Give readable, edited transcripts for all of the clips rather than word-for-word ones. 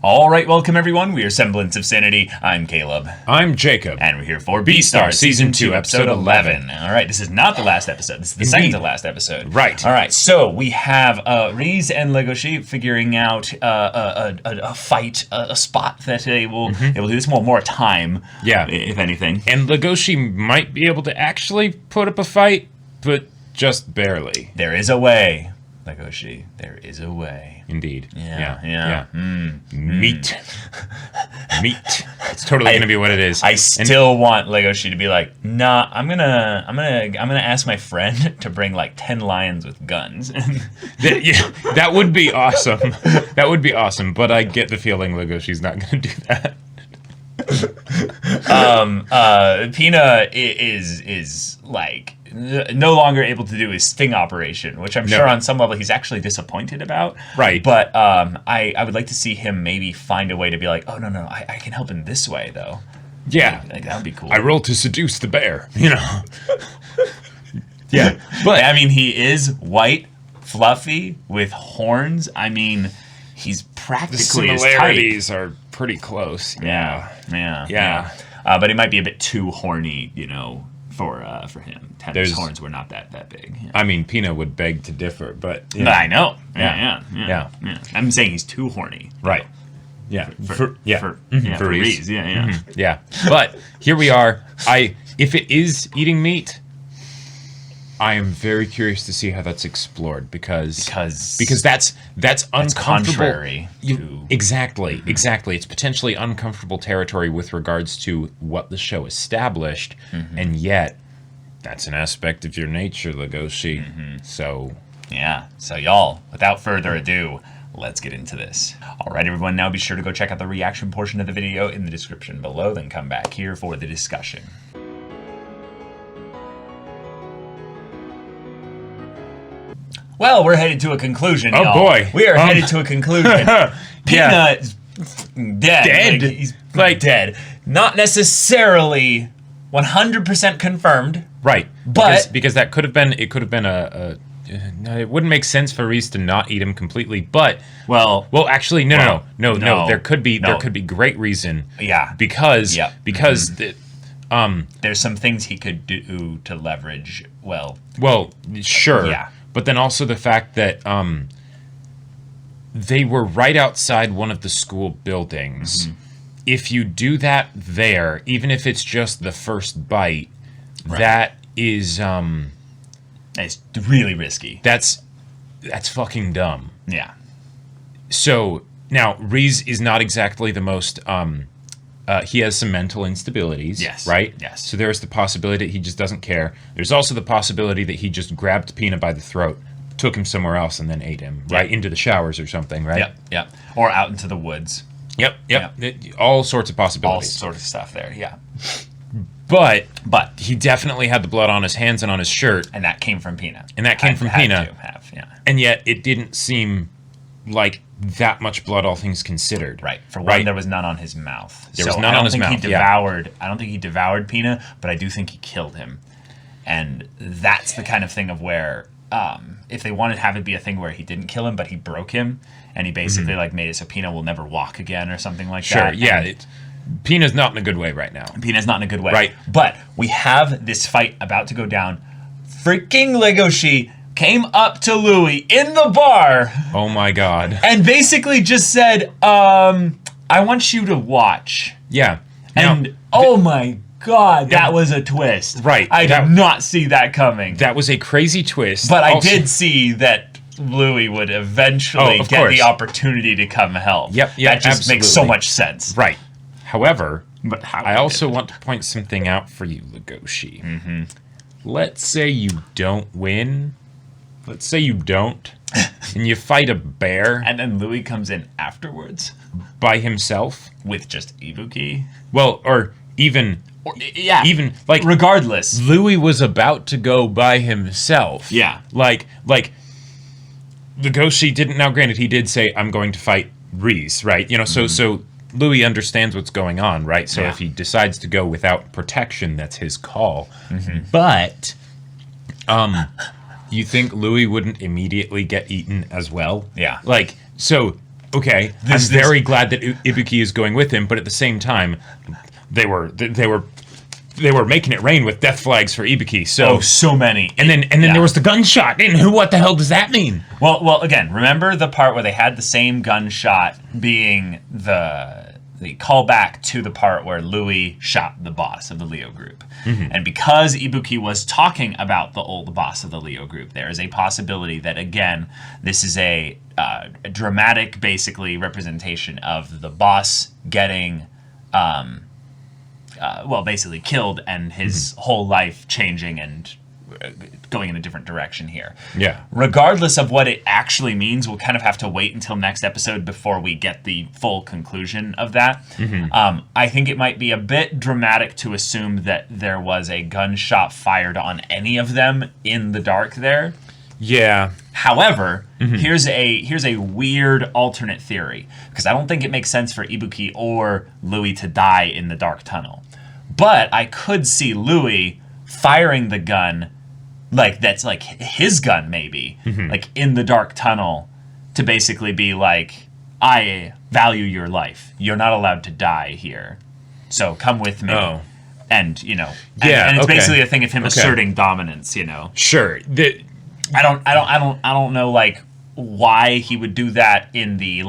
All right, welcome everyone. We are Semblance of Sanity. I'm Caleb. I'm Jacob. And we're here for Beastars Season 2, Episode 11. All right, this is not the last episode. This is the second to last episode. Right. All right, so we have Risque and Legoshi figuring out a fight, a spot that they will do this more time, if anything. And Legoshi might be able to actually put up a fight, but just barely. There is a way, Legoshi. There is a way. Indeed. Yeah. Meat. Meat. It's totally gonna be what it is. I still want Legoshi to be like, nah, I'm gonna ask my friend to bring like 10 lions with guns. That would be awesome. That would be awesome, but I get the feeling Legoshi's not gonna do that. Pina is like no longer able to do his sting operation, which I'm sure on some level he's actually disappointed about. Right. But I would like to see him maybe find a way to be like, oh, no, I can help in this way, though. Yeah. Like, that would be cool. I rolled to seduce the bear, you know. Yeah. But, I mean, he is white, fluffy, with horns. I mean, he's practically the similarities are pretty close. Yeah. But he might be a bit too horny, you know, for him. His horns were not that big. Yeah. I mean, Pina would beg to differ, but I know. Yeah. I'm saying he's too horny. Right. Yeah. For Risque. Yeah. But here we are. If it is eating meat, I am very curious to see how that's explored because that's uncomfortable. Contrary. Exactly. It's potentially uncomfortable territory with regards to what the show established, and yet that's an aspect of your nature, Legoshi. So y'all, without further ado, let's get into this. All right, everyone, now be sure to go check out the reaction portion of the video in the description below, then come back here for the discussion. Well, we're headed to a conclusion, y'all. Oh, boy. We are headed to a conclusion. Pina is dead. He's dead. Not necessarily 100% confirmed. Right. But because that could have been it wouldn't make sense for Risque to not eat him completely, but well actually no, there could be great reason. Yeah. Because there's some things he could do to leverage well, sure. Yeah. But then also the fact that they were right outside one of the school buildings. If you do that there, even if it's just the first bite, that is it's really risky. That's fucking dumb. Yeah. So now Risque is not exactly the most he has some mental instabilities. Yes. Right? Yes. So there's the possibility that he just doesn't care. There's also the possibility that he just grabbed Pina by the throat, took him somewhere else, and then ate him. Right? Into the showers or something, right? Yep. Or out into the woods. Yep. All sorts of possibilities. All sorts of stuff there, yeah. But he definitely had the blood on his hands and on his shirt. And that came from Pina. And yet it didn't seem like that much blood, all things considered. Right. For one, there was none on his mouth. There was none on his mouth. I don't think he devoured Pina, but I do think he killed him. And that's the kind of thing of where if they wanted to have it be a thing where he didn't kill him, but he broke him, and he basically made it so Pina will never walk again or something like that. Sure, yeah. Pina's not in a good way right now. Pina's not in a good way. Right. But we have this fight about to go down. Freaking Legoshi came up to Louis in the bar. Oh my god. And basically just said, I want you to watch. Yeah. And oh my god, that was a twist. Right. I did not see that coming. That was a crazy twist. But I did see that Louis would eventually get the opportunity to come help. Yep, that just makes so much sense. Right. However, I also want to point something out for you, Legoshi. Let's say you don't win. Let's say you don't. And you fight a bear. And then Louis comes in afterwards. By himself. With just Ibuki. Well, or even like regardless. Louis was about to go by himself. Yeah. Like Legoshi didn't, now granted he did say, I'm going to fight Risque, right? You know, so Louis understands what's going on, right? So if he decides to go without protection, that's his call. But you think Louis wouldn't immediately get eaten as well? Yeah. Like, so Okay, I'm very glad that Ibuki is going with him, but at the same time, they were making it rain with death flags for Ibuki. So so many. And then there was the gunshot. And what the hell does that mean? Well, again, remember the part where they had the same gunshot being the callback to the part where Louis shot the boss of the Leo group. And because Ibuki was talking about the old boss of the Leo group, there is a possibility that, again, this is a dramatic, basically, representation of the boss getting, basically killed and his whole life changing and going in a different direction here. Yeah. Regardless of what it actually means, we'll kind of have to wait until next episode before we get the full conclusion of that. I think it might be a bit dramatic to assume that there was a gunshot fired on any of them in the dark there. Yeah. However, here's a weird alternate theory, because I don't think it makes sense for Ibuki or Louis to die in the dark tunnel. But I could see Louis firing the gun, like that's like his gun maybe, like in the dark tunnel, to basically be like, I value your life. You're not allowed to die here. So come with me. Oh. And, and it's basically a thing of him asserting dominance, Sure. I don't know like why he would do that in the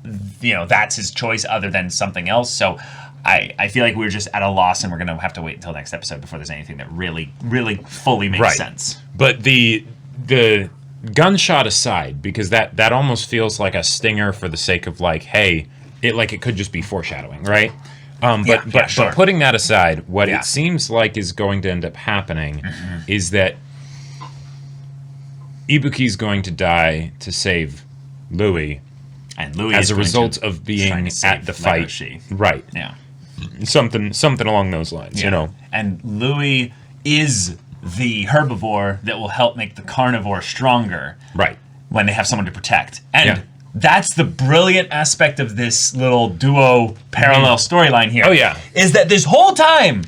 that's his choice other than something else. So I feel like we're just at a loss, and we're going to have to wait until next episode before there's anything that really, really fully makes sense. But the gunshot aside, because that almost feels like a stinger for the sake of like, hey, it could just be foreshadowing, right? But putting that aside, what it seems like is going to end up happening is that Ibuki's going to die to save Louis, and Louis as a result of being at the fight. Legoshi. Right. Yeah. Something along those lines, And Louis is the herbivore that will help make the carnivore stronger. Right. When they have someone to protect. And that's the brilliant aspect of this little duo parallel storyline here. Oh, yeah. Is that this whole time,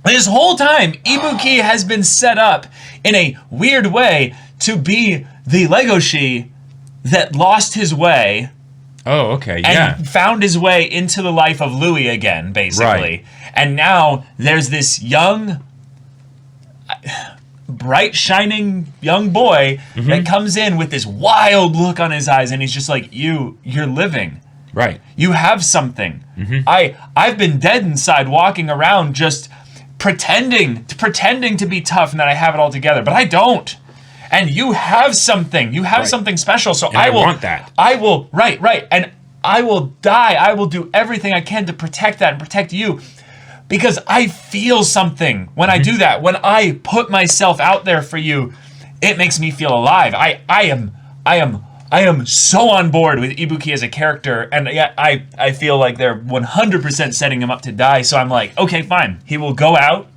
Ibuki has been set up in a weird way to be the Legoshi that lost his way. Oh, okay, and found his way into the life of Louis again, basically. Right. And now there's this young, bright, shining young boy that comes in with this wild look on his eyes, and he's just like, you're living. Right. You have something. I've been dead inside, walking around just pretending to be tough and that I have it all together, but I don't. And you have something. You have something special. So I want that. I will. Right. And I will die. I will do everything I can to protect that and protect you, because I feel something when I do that. When I put myself out there for you, it makes me feel alive. I am so on board with Ibuki as a character, and yet I feel like they're 100% setting him up to die. So I'm like, okay, fine. He will go out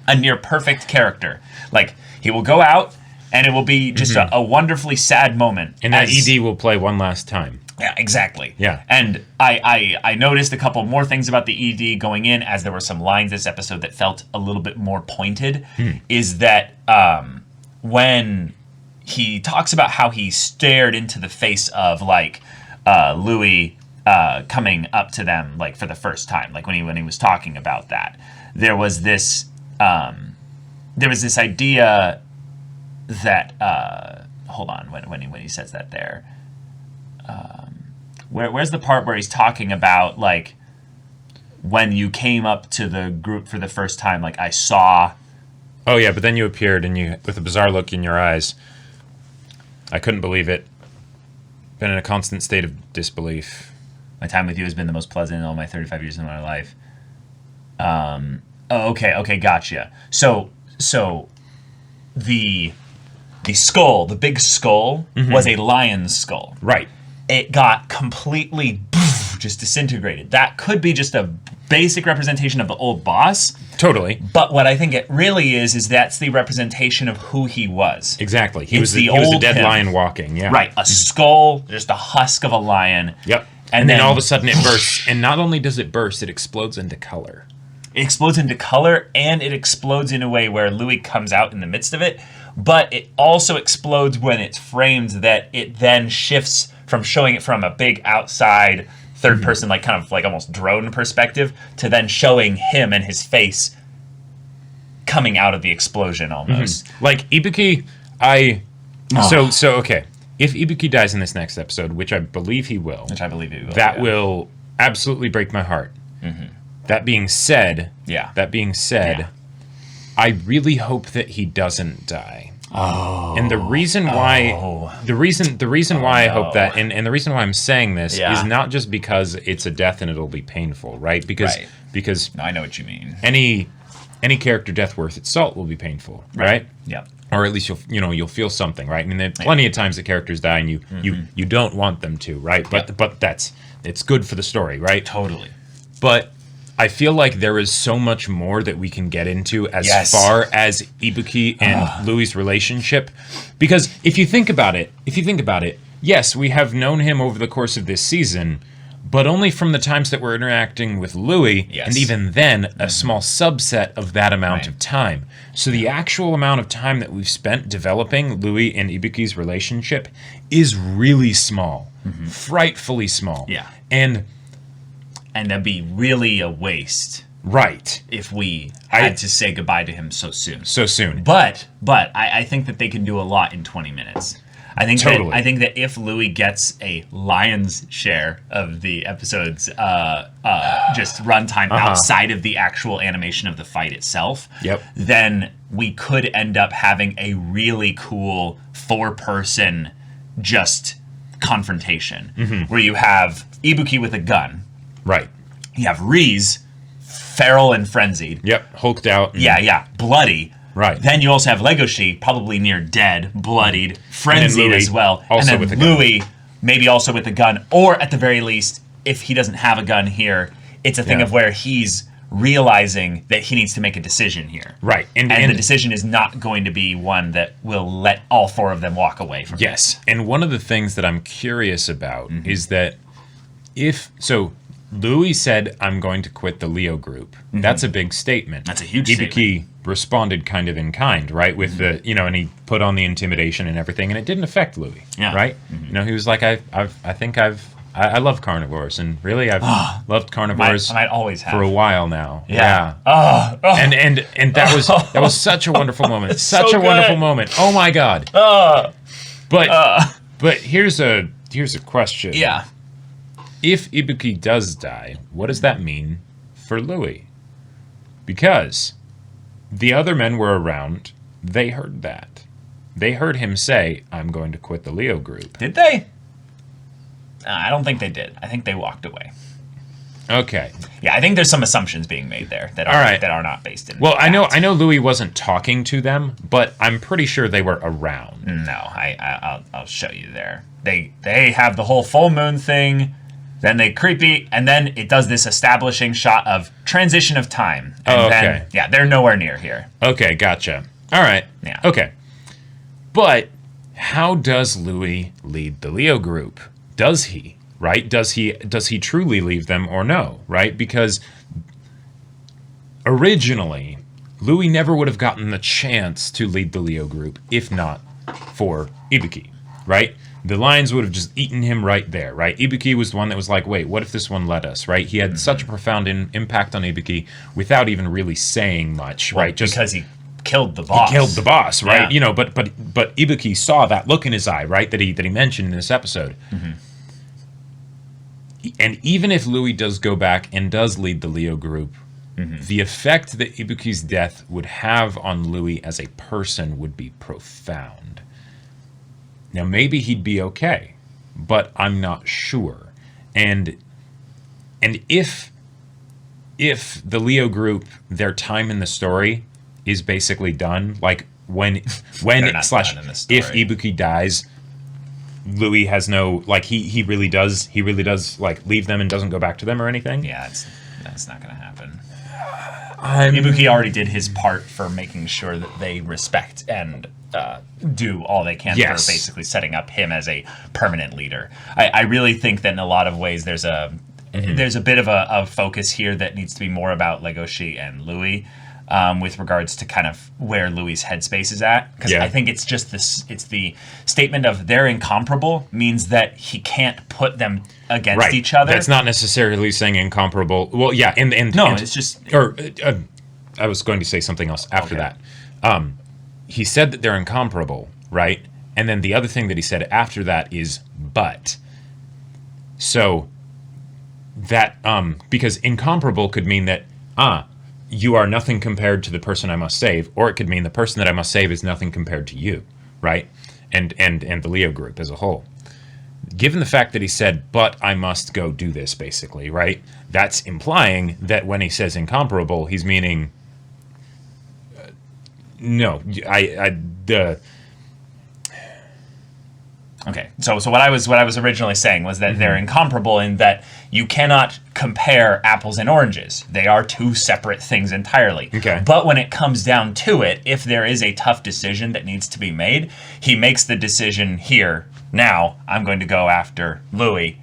a near perfect character. Like, he will go out, and it will be just a wonderfully sad moment. And that ED will play one last time. Yeah, exactly. Yeah. And I noticed a couple more things about the ED going in, as there were some lines this episode that felt a little bit more pointed, is that when he talks about how he stared into the face of, like, Louis coming up to them, like, for the first time, like, when he was talking about that, there was this idea that hold on, when he says that there, where's the part where he's talking about, like, when you came up to the group for the first time, like, I saw. Oh yeah, but then you appeared, and you, with a bizarre look in your eyes. I couldn't believe it. Been in a constant state of disbelief. My time with you has been the most pleasant in all my 35 years of my life. Okay, gotcha. So the skull, the big skull, was a lion's skull. Right. It got completely just disintegrated. That could be just a basic representation of the old boss. Totally. But what I think it really is that's the representation of who he was. Exactly. He was a dead lion walking, yeah. Right. A skull, just a husk of a lion. Yep. And then all of a sudden it bursts. And not only does it burst, it explodes into color. It explodes into color, and it explodes in a way where Louis comes out in the midst of it. But it also explodes when it's framed, that it then shifts from showing it from a big outside third person, like kind of like almost drone perspective, to then showing him and his face coming out of the explosion almost. Like Ibuki, so okay. If Ibuki dies in this next episode, which I believe he will, that will absolutely break my heart. That being said, I really hope that he doesn't die. And the reason why I hope that, and the reason why I'm saying this is not just because it's a death and it'll be painful, right? Because I know what you mean. Any character death worth its salt will be painful, right? Yeah. Or at least you'll feel something, right? I mean, there are plenty of times that characters die and you don't want them to, right? But it's good for the story, right? Totally. But I feel like there is so much more that we can get into as far as Ibuki and Louis' relationship. Because if you think about it, yes, we have known him over the course of this season, but only from the times that we're interacting with Louis, and even then, a small subset of that amount of time. So the actual amount of time that we've spent developing Louis and Ibuki's relationship is really small. Frightfully small. Yeah. And that'd be really a waste. Right. If we had to say goodbye to him so soon. But I think that they can do a lot in 20 minutes. I think that if Louis gets a lion's share of the episode's just runtime outside of the actual animation of the fight itself, then we could end up having a really cool 4-person just confrontation where you have Ibuki with a gun. Right. You have Risque, feral and frenzied. Yep, hulked out. Bloody. Right. Then you also have Legoshi, probably near dead, bloodied, frenzied as well. Also and then with a Louis, maybe also with a gun. Or at the very least, if he doesn't have a gun here, it's a thing of where he's realizing that he needs to make a decision here. Right. And the decision is not going to be one that will let all 4 of them walk away from this. And one of the things that I'm curious about is that Louis said, I'm going to quit the Leo group. That's a big statement. That's a huge Ibuki statement. Responded kind of in kind, right? With the, and he put on the intimidation and everything, and it didn't affect Louis, right? He was like, I love carnivores, and really I've loved carnivores I might always have. for a while now. Yeah. And that was such a wonderful moment. Such a wonderful moment. Oh my God. But here's a question. Yeah. If Ibuki does die, what does that mean for Louis? Because the other men were around. They heard that. They heard him say, I'm going to quit the Leo group. Did they? I don't think they did. I think they walked away. Okay. Yeah, I think there's some assumptions being made there that are not based in. Well, I know Louis wasn't talking to them, but I'm pretty sure they were around. No, I'll show you there. They have the whole full moon thing. Then they creepy, and then it does this establishing shot of transition of time. And then, they're nowhere near here. Okay, gotcha. All right. Yeah. Okay. But how does Louis lead the Leo group? Does he? Right? Does he truly leave them or no? Right? Because originally, Louis never would have gotten the chance to lead the Leo group if not for Ibuki. Right? The lions would have just eaten him right there, right? Ibuki was the one that was like, wait, what if this one let us, right? He had such a profound impact on Ibuki without even really saying much, right? Just because he killed the boss. He killed the boss, right? Yeah. But Ibuki saw that look in his eye, right? That he mentioned in this episode. And even if Louis does go back and does lead the Leo group, the effect that Ibuki's death would have on Louis as a person would be profound. Now, maybe he'd be okay, but I'm not sure. And if the Leo group, their time in the story is basically done, like when if Ibuki dies, Louis has no, like, he really does like leave them and doesn't go back to them or anything. Yeah, that's not gonna happen. Ibuki already did his part for making sure that they respect and do all they can for basically setting up him as a permanent leader. I really think that in a lot of ways there's a bit of a focus here that needs to be more about Legoshi and Louis. with regards to kind of where Louis' headspace is at. Because I think it's just this, it's the statement of they're incomparable means that he can't put them against each other. That's not necessarily saying incomparable. Well, yeah, and it's just... Or I was going to say something else after that. He said that they're incomparable, right? And then the other thing that he said after that is but. So that, because incomparable could mean that, you are nothing compared to the person I must save, or it could mean the person that I must save is nothing compared to you, right? And the Leo group as a whole. Given the fact that he said, but I must go do this, basically, right? That's implying that when he says incomparable, he's meaning, no, Okay, so what I was originally saying was that they're incomparable in that you cannot compare apples and oranges. They are two separate things entirely. Okay. But when it comes down to it, if there is a tough decision that needs to be made, he makes the decision here. Now I'm going to go after Legoshi,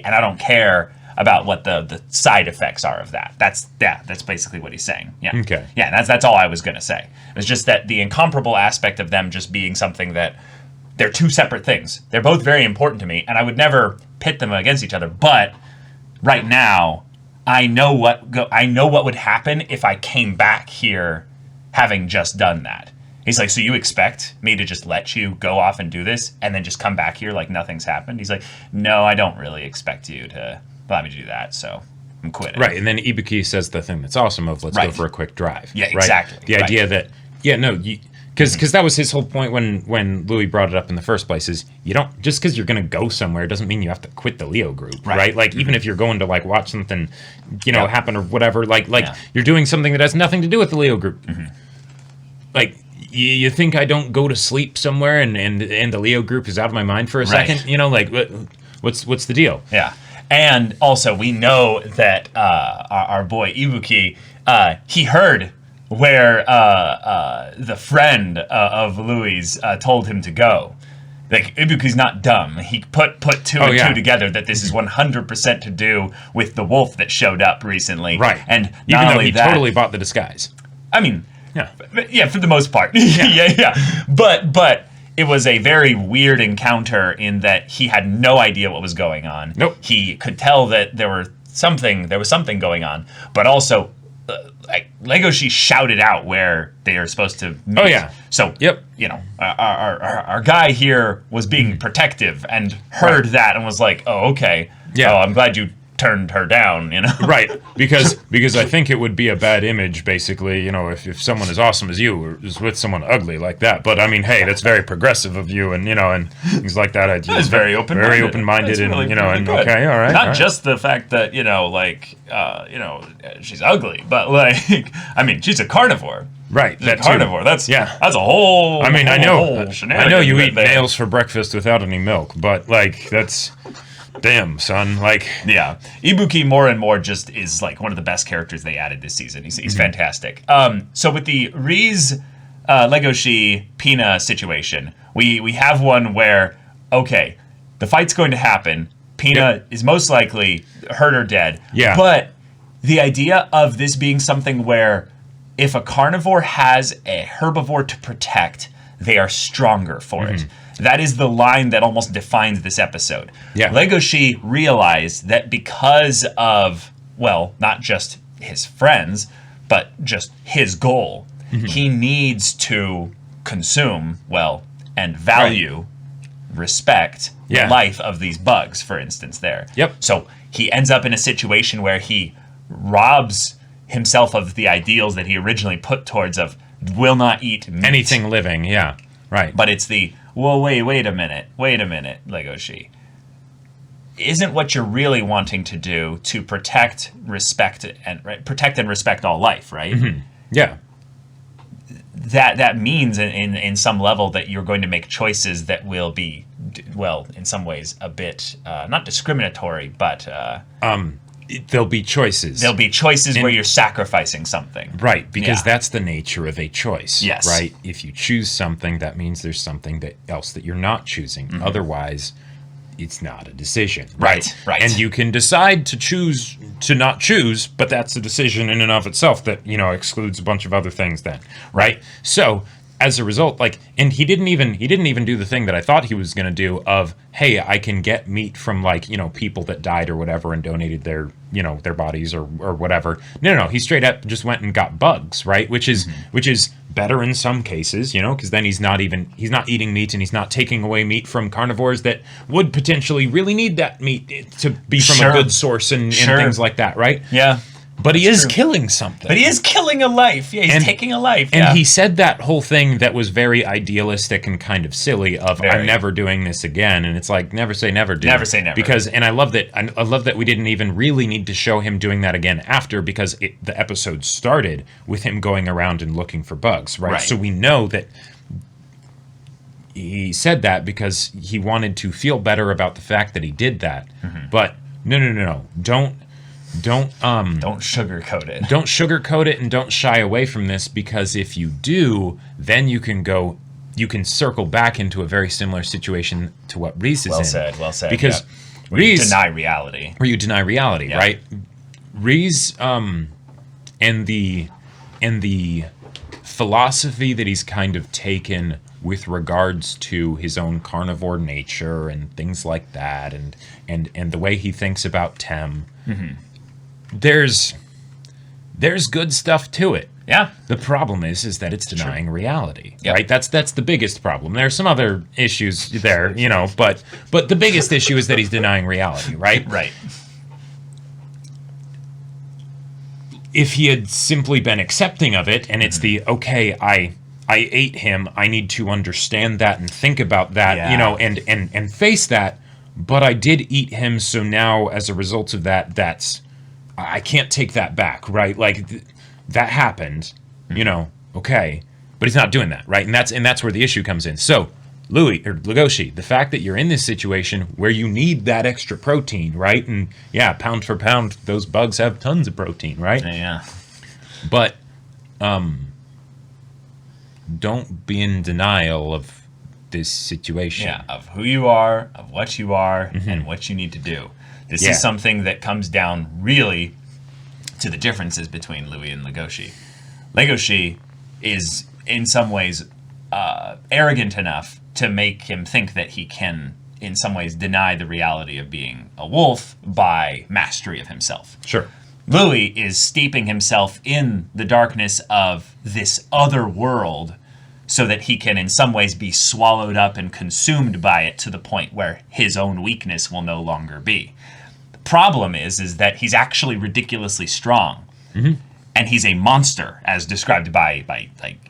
and I don't care about what the side effects are of that. That's basically what he's saying. Yeah. Okay. Yeah, that's all I was going to say. It was just that the incomparable aspect of them just being something that they're two separate things. They're both very important to me, and I would never pit them against each other. But right now, I know what would happen if I came back here having just done that. He's like, so you expect me to just let you go off and do this and then just come back here like nothing's happened? He's like, no, I don't really expect you to allow me to do that, so I'm quitting. Right, and then Ibuki says the thing that's awesome of let's go for a quick drive. Yeah, exactly. The idea that, because that was his whole point when Louis brought it up in the first place is you don't, just because you're going to go somewhere doesn't mean you have to quit the Leo group, right? Like even if you're going to like watch something, happen or whatever, like you're doing something that has nothing to do with the Leo group. Like you think I don't go to sleep somewhere and the Leo group is out of my mind for a second? Like what's the deal? Yeah. And also we know that our boy Ibuki, he heard where the friend of Louis told him to go. Like, Ibuki's not dumb. He put two and two together that this is 100% to do with the wolf that showed up recently. Right. And even though he totally bought the disguise. I mean, yeah, for the most part. yeah. But it was a very weird encounter in that he had no idea what was going on. Nope. He could tell that there was something going on, but also Legoshi shouted out where they are supposed to meet. Oh yeah. So our guy here was being protective and heard that and was like, oh okay. Yeah. Oh, I'm glad you turned her down. Right. Because I think it would be a bad image, basically. If someone as awesome as you is with someone ugly like that. But I mean, hey, that's very progressive of you, and and things like that. It's very open-minded. Very open-minded, and really, and good. Okay, all right. Not just the fact that she's ugly, but I mean, she's a carnivore. Right. She's a carnivore. That's a whole. I mean, I know you eat there. nails for breakfast without any milk, but that's. Damn, son. Yeah. Ibuki more and more just is one of the best characters they added this season. He's fantastic. So with the Risque, Legoshi, Pina situation, we have one where, okay, the fight's going to happen. Pina is most likely hurt or dead. Yeah. But the idea of this being something where if a carnivore has a herbivore to protect, they are stronger for it. That is the line that almost defines this episode. Yeah. Legoshi realized that because of, not just his friends, but just his goal, he needs to consume, and value, respect the life of these bugs, for instance, there. Yep. So he ends up in a situation where he robs himself of the ideals that he originally put towards of will not eat meat. Anything living, yeah. Right. But it's the, wait a minute, Legoshi. Isn't what you're really wanting to do to protect and respect all life, right? Yeah. That means in some level that you're going to make choices that will be, in some ways a bit, not discriminatory, but... There'll be choices. There'll be choices where you're sacrificing something. Right, because that's the nature of a choice. Yes. Right? If you choose something, that means there's something else that you're not choosing. Otherwise, it's not a decision. Right. And you can decide to choose to not choose, but that's a decision in and of itself that, excludes a bunch of other things then, right? So as a result, and he didn't even do the thing that I thought he was going to do of, hey, I can get meat from people that died or whatever and donated their their bodies or whatever. No, he straight up just went and got bugs, right? Which is better in some cases, because then he's not eating meat, and he's not taking away meat from carnivores that would potentially really need that meat to be from a good source and things like that, right? Yeah. But he is killing something. But he is killing a life. Yeah, he's taking a life. Yeah. And he said that whole thing that was very idealistic and kind of silly of, I'm never doing this again. And it's like, never say never, dude. Never say never. Because, and I love that we didn't even really need to show him doing that again after, because the episode started with him going around and looking for bugs, right? So we know that he said that because he wanted to feel better about the fact that he did that. But no. Don't sugarcoat it. Don't sugarcoat it, and don't shy away from this, because if you do, then you can circle back into a very similar situation to what Risque is in. Well said. Because where you deny reality. Right? Risque and the philosophy that he's kind of taken with regards to his own carnivore nature and things like that, and the way he thinks about Tem. There's good stuff to it. Yeah. The problem is that it's denying reality, right? That's the biggest problem. There's some other issues there, but the biggest issue is that he's denying reality, right? Right. If he had simply been accepting of it, and it's okay, I ate him, I need to understand that and think about that, and face that, but I did eat him, so now as a result of that, I can't take that back, right? That happened, okay, but he's not doing that, right? And that's where the issue comes in. So, Legoshi, the fact that you're in this situation where you need that extra protein, right? And yeah, pound for pound, those bugs have tons of protein, right? Yeah. But don't be in denial of this situation. Yeah, of who you are, of what you are, and what you need to do. This is something that comes down really to the differences between Louis and Legoshi. Legoshi is, in some ways, arrogant enough to make him think that he can, in some ways, deny the reality of being a wolf by mastery of himself. Sure. Louis is steeping himself in the darkness of this other world so that he can, in some ways, be swallowed up and consumed by it to the point where his own weakness will no longer be. The problem is that he's actually ridiculously strong, and he's a monster, as described by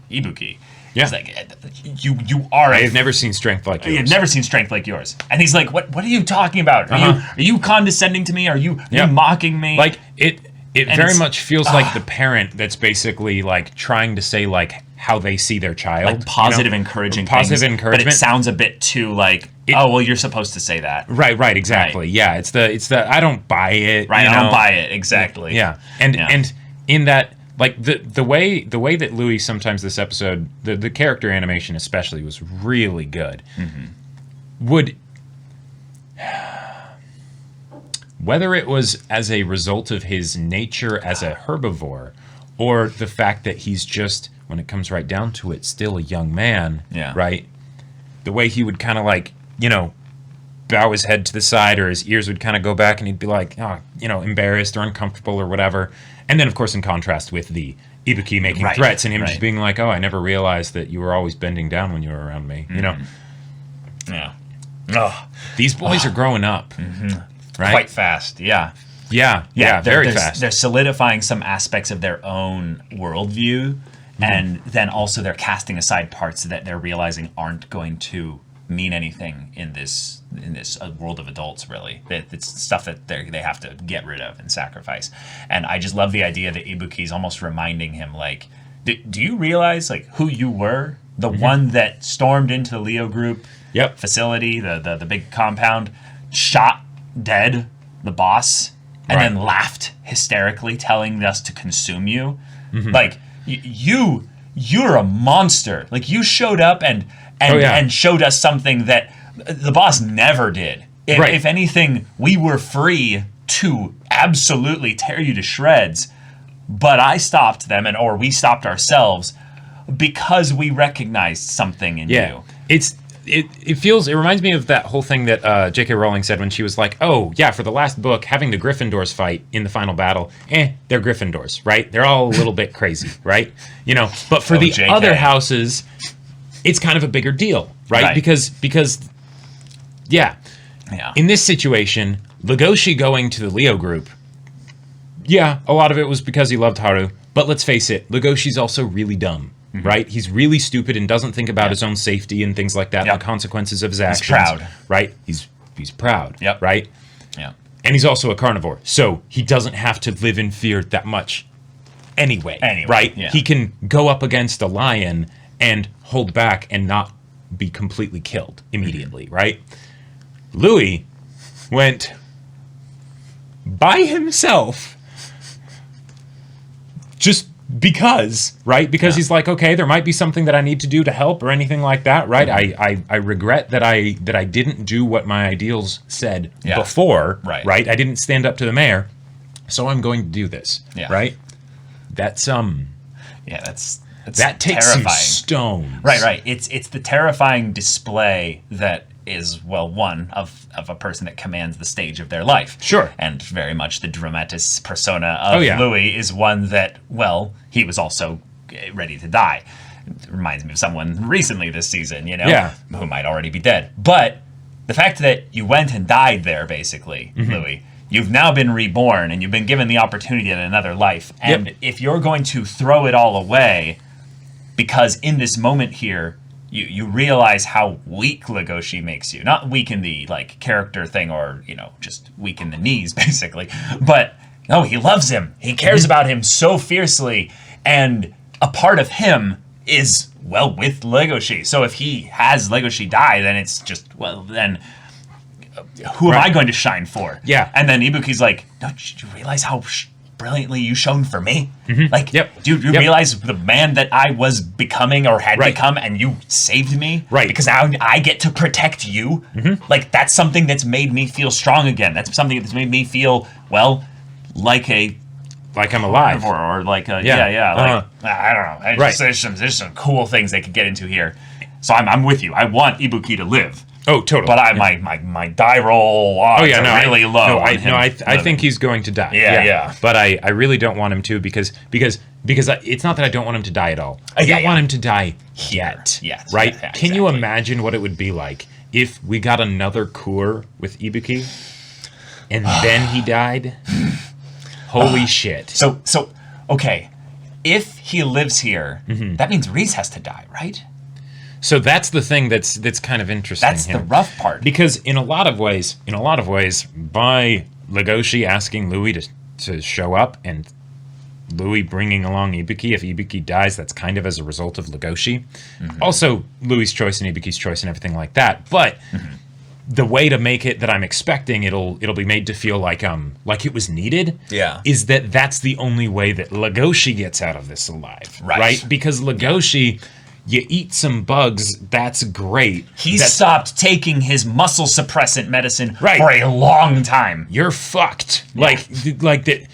Ibuki. Yeah. He's like, you are. I have never seen strength like yours. I've never seen strength like yours. And he's like, what are you talking about? Are you condescending to me? Are you mocking me? Like it very much feels like the parent that's basically like trying to say like how they see their child, like positive, encouraging encouragement, but it sounds a bit too like, oh well, you're supposed to say that. Right, exactly. Right. Yeah, it's the I don't buy it. Right, I don't buy it exactly. Yeah, and in that. Like the way that Louis sometimes this episode, the character animation especially was really good. Whether it was as a result of his nature as a herbivore, or the fact that he's just, when it comes right down to it, still a young man, right? The way he would kind of like, bow his head to the side, or his ears would kind of go back, and he'd be like, embarrassed or uncomfortable or whatever. And then, of course, in contrast with the Ibuki making threats and him just being like, oh, I never realized that you were always bending down when you were around me, Yeah. These boys are growing up, right? Quite fast, Yeah, very fast. They're solidifying some aspects of their own worldview, and then also they're casting aside parts that they're realizing aren't going to mean anything in this world of adults. Really, it's stuff that they have to get rid of and sacrifice. And I just love the idea that Ibuki's almost reminding him, like, do you realize like who you were? The one that stormed into the Leo group facility, the big compound, shot dead the boss, and then laughed hysterically, telling us to consume you. Like you're a monster. Like you showed up and showed us something that the boss never did. If anything, we were free to absolutely tear you to shreds, but I stopped them, or we stopped ourselves because we recognized something in you. It reminds me of that whole thing that J.K. Rowling said when she was like, oh, yeah, for the last book, having the Gryffindors fight in the final battle, they're Gryffindors, right? They're all a little bit crazy, right? But for the JK. Other houses, it's kind of a bigger deal, right? Because in this situation, Legoshi going to the Leo group, a lot of it was because he loved Haru, but let's face it, Legoshi's also really dumb. Right? He's really stupid and doesn't think about his own safety and things like that, and the consequences of his actions. He's proud. Right? He's proud. Yep. Right? Yeah. And he's also a carnivore, so he doesn't have to live in fear that much anyway. Right? Yeah. He can go up against a lion and hold back and not be completely killed immediately, right? Louis went by himself just because, right? Because he's like, okay, there might be something that I need to do to help or anything like that, right? I regret that I didn't do what my ideals said before, right? I didn't stand up to the mayor, so I'm going to do this, right? That's that takes terrifying. Some stones, right. It's the terrifying display that is, well, one of a person that commands the stage of their life. Sure. And very much the dramatis persona of Louis is one that, well, he was also ready to die. It reminds me of someone recently this season, who might already be dead. But the fact that you went and died there, basically, Louis, you've now been reborn and you've been given the opportunity at another life. And if you're going to throw it all away, because in this moment here, you realize how weak Legoshi makes you. Not weak in the, character thing or, just weak in the knees, basically. But, no, he loves him. He cares about him so fiercely. And a part of him is, well, with Legoshi. So if he has Legoshi die, then it's just, well, then who am I going to shine for? Yeah. And then Ibuki's like, don't you realize how brilliantly you shone for me? Do you realize the man that I was becoming or had become, and you saved me? Right. Because now I get to protect you. That's something that's made me feel strong again. That's something that's made me feel, well, like I'm alive. Or like a, I don't know. There's some cool things they could get into here. So I'm with you. I want Ibuki to live. Oh, totally. But my die roll odds are really low. I think he's going to die. Yeah. But I really don't want him to because it's not that I don't want him to die at all. I don't want him to die yet. Yes. Right? Yeah, Can you imagine what it would be like if we got another cour with Ibuki and then he died? Holy shit. So okay. If he lives here, that means Risque has to die, right? So that's the thing that's kind of interesting. That's the rough part. Because in a lot of ways, by Legoshi asking Louis to show up and Louis bringing along Ibuki, if Ibuki dies, that's kind of as a result of Legoshi. Also, Louis' choice and Ibuki's choice and everything like that. But the way to make it that I'm expecting it'll be made to feel like it was needed. Yeah. Is that's the only way that Legoshi gets out of this alive. Right? Because Legoshi, you eat some bugs, that's great. He stopped taking his muscle suppressant medicine for a long time. You're fucked. Like that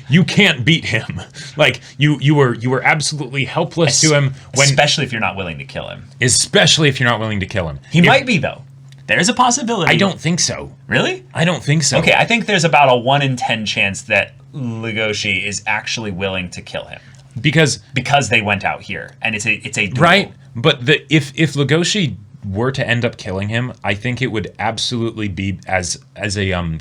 you can't beat him. Like you were absolutely helpless to him especially if you're not willing to kill him. He might be though. There's a possibility. I don't think so. Really? I don't think so. Okay, I think there's about a 1 in 10 chance that Legoshi is actually willing to kill him. Because they went out here, and it's a duel. Right. But if Legoshi were to end up killing him, I think it would absolutely be as a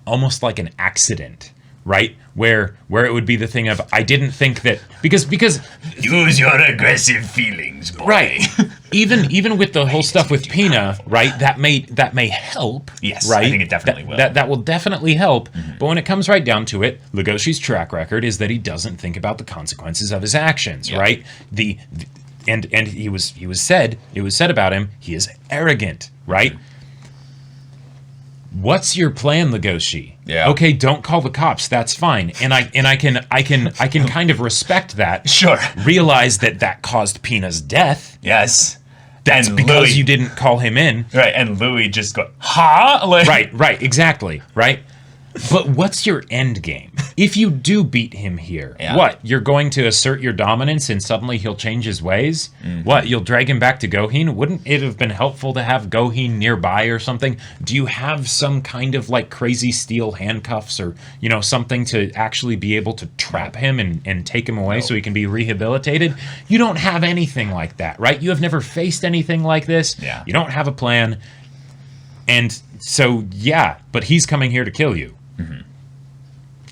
almost like an accident, right? Where it would be the thing of I didn't think that because use your aggressive feelings, boy. Right. Even with the whole stuff with Pina, right? That may help. Yes, right? I think it definitely will. That will definitely help. But when it comes right down to it, Legoshi's track record is that he doesn't think about the consequences of his actions, right? And it was said about him, he is arrogant, right? What's your plan, Legoshi? Yeah. Okay, don't call the cops. That's fine. And I can kind of respect that. Sure. Realize that caused Pina's death. Yes. That's and because Louis, you didn't call him in. Right, and Louis just go, huh? Right, exactly, right? But what's your end game? If you do beat him here, what? You're going to assert your dominance and suddenly he'll change his ways? What? You'll drag him back to Goheen? Wouldn't it have been helpful to have Goheen nearby or something? Do you have some kind of like crazy steel handcuffs or, you know, something to actually be able to trap him and take him away so he can be rehabilitated? You don't have anything like that, right? You have never faced anything like this. Yeah. You don't have a plan. And so, yeah, but he's coming here to kill you.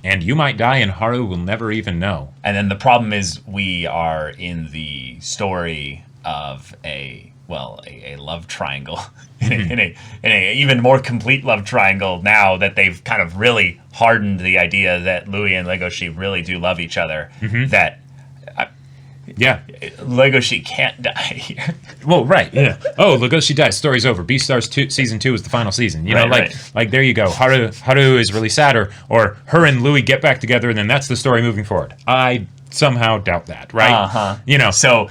And you might die and Haru will never even know. And then the problem is we are in the story of a love triangle. in a even more complete love triangle now that they've kind of really hardened the idea that Louis and Legoshi really do love each other. That Legoshi can't die here. Well, right. Yeah. Oh, Legoshi dies. Story's over. Beastars season 2 is the final season. You know, like there you go. Haru is really sad, or her and Louis get back together, and then that's the story moving forward. I somehow doubt that, right? You know. So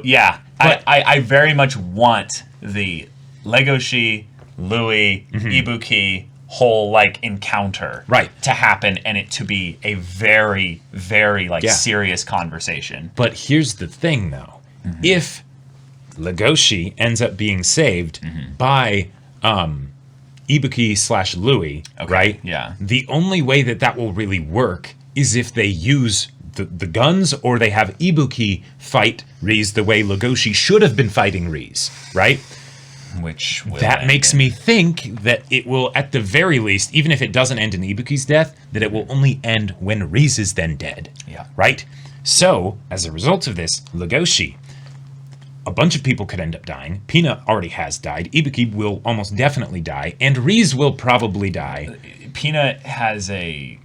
yeah. But I very much want the Legoshi, Louis, Ibuki whole like encounter to happen and it to be a very, very serious conversation. But here's the thing though. If Legoshi ends up being saved by Ibuki / Louis, right? Yeah. The only way that will really work is if they use the guns, or they have Ibuki fight Risque the way Legoshi should have been fighting Risque, right? Which will that makes me think that it will, at the very least, even if it doesn't end in Ibuki's death, that it will only end when Risque is then dead. Yeah. Right? So, as a result of this, Legoshi, a bunch of people could end up dying. Pina already has died. Ibuki will almost definitely die, and Risque will probably die. Pina has a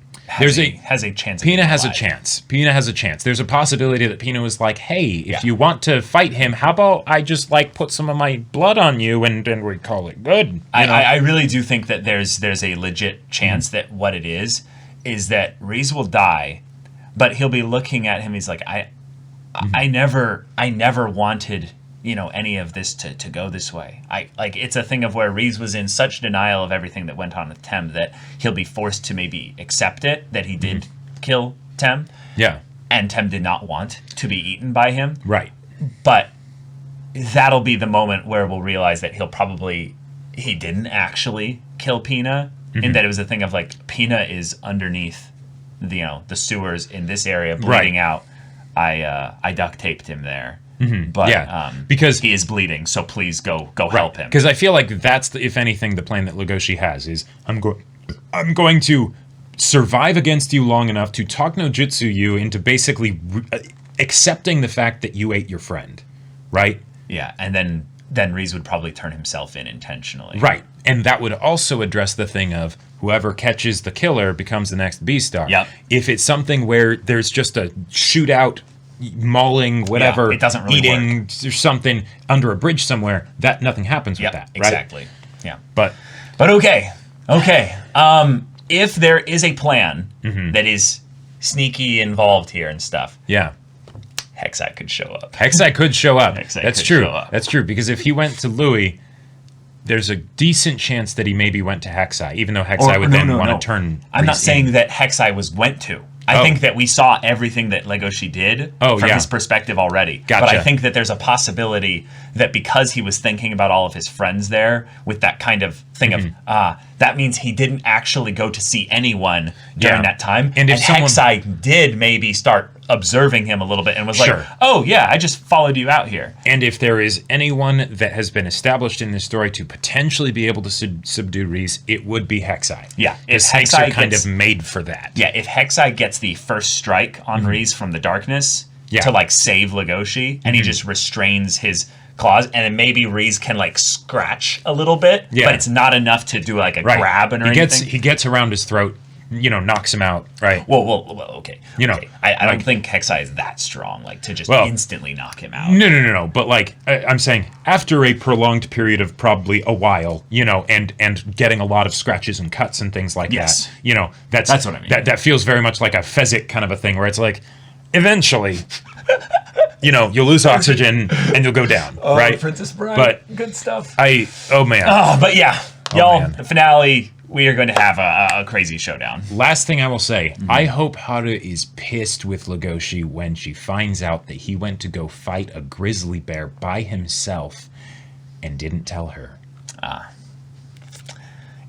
chance. Pina has a chance. Pina has a chance. There's a possibility that Pina was like, hey, if you want to fight him, how about I just like put some of my blood on you and we call it good? I really do think that there's a legit chance that what it is that Risque will die, but he'll be looking at him. He's like, I never wanted, you know, any of this to go this way. It's a thing of where Risque was in such denial of everything that went on with Tem that he'll be forced to maybe accept it that he did kill Tem. Yeah. And Tem did not want to be eaten by him. Right. But that'll be the moment where we'll realize that he didn't actually kill Pina, and that it was a thing of like Pina is underneath the sewers in this area bleeding out. I duct taped him there. But because he is bleeding, so please go help him. Because I feel like that's if anything the plan that Legoshi has is I'm going to survive against you long enough to talk no jutsu you into basically accepting the fact that you ate your friend, right? Yeah, and then Risque would probably turn himself in intentionally. Right, and that would also address the thing of whoever catches the killer becomes the next Beastar. Yep. If it's something where there's just a shootout, mauling, whatever, it doesn't really eating work. or something under a bridge somewhere, that nothing happens with that, right? Exactly. Yeah. But okay. If there is a plan that is sneaky involved here and stuff, Hexai could show up. Hexai could show up. That's true. Show up. That's true, because if he went to Louis, there's a decent chance that he maybe went to Hexai, even though Hexai would then want to turn. I'm not saying that Hexai went to. I think that we saw everything that Legoshi did from his perspective already. Gotcha. But I think that there's a possibility that because he was thinking about all of his friends there with that kind of thing of, that means he didn't actually go to see anyone during that time. And if Hexai did maybe start observing him a little bit and was like, oh yeah, I just followed you out here. And if there is anyone that has been established in this story to potentially be able to subdue Risque, it would be Hexai. Yeah. If Hexai kind of made for that. Yeah, if Hexai gets the first strike on Risque from the darkness to like save Legoshi, and he just restrains his claws, and then maybe Risque can like scratch a little bit, but it's not enough to do like a grab or anything. He gets around his throat, knocks him out, right? Well, okay. I don't think Hexai is that strong, like to just instantly knock him out. No. But like I'm saying, after a prolonged period of probably a while, and getting a lot of scratches and cuts and things like that, that's what I mean. That feels very much like a Fezzik kind of a thing, where it's like, eventually, you'll lose oxygen and you'll go down, right? Princess Bride, but good stuff. man. But yeah. Y'all, the finale, we are going to have a crazy showdown. Last thing I will say, I hope Haru is pissed with Legoshi when she finds out that he went to go fight a grizzly bear by himself and didn't tell her.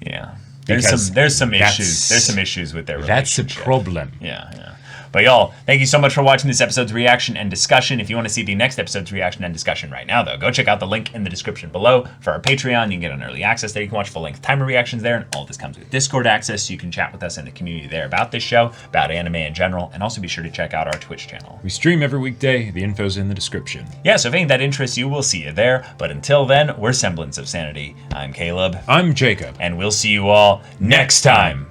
Yeah. Because There's some issues. There's some issues with their relationship. That's a problem. Yeah. But y'all, thank you so much for watching this episode's reaction and discussion. If you want to see the next episode's reaction and discussion right now, though, go check out the link in the description below for our Patreon. You can get an early access there. You can watch full-length timer reactions there, and all this comes with Discord access, so you can chat with us in the community there about this show, about anime in general, and also be sure to check out our Twitch channel. We stream every weekday. The info's in the description. Yeah, so if any of that interests you, we'll see you there. But until then, we're Semblance of Sanity. I'm Caleb. I'm Jacob. And we'll see you all next time.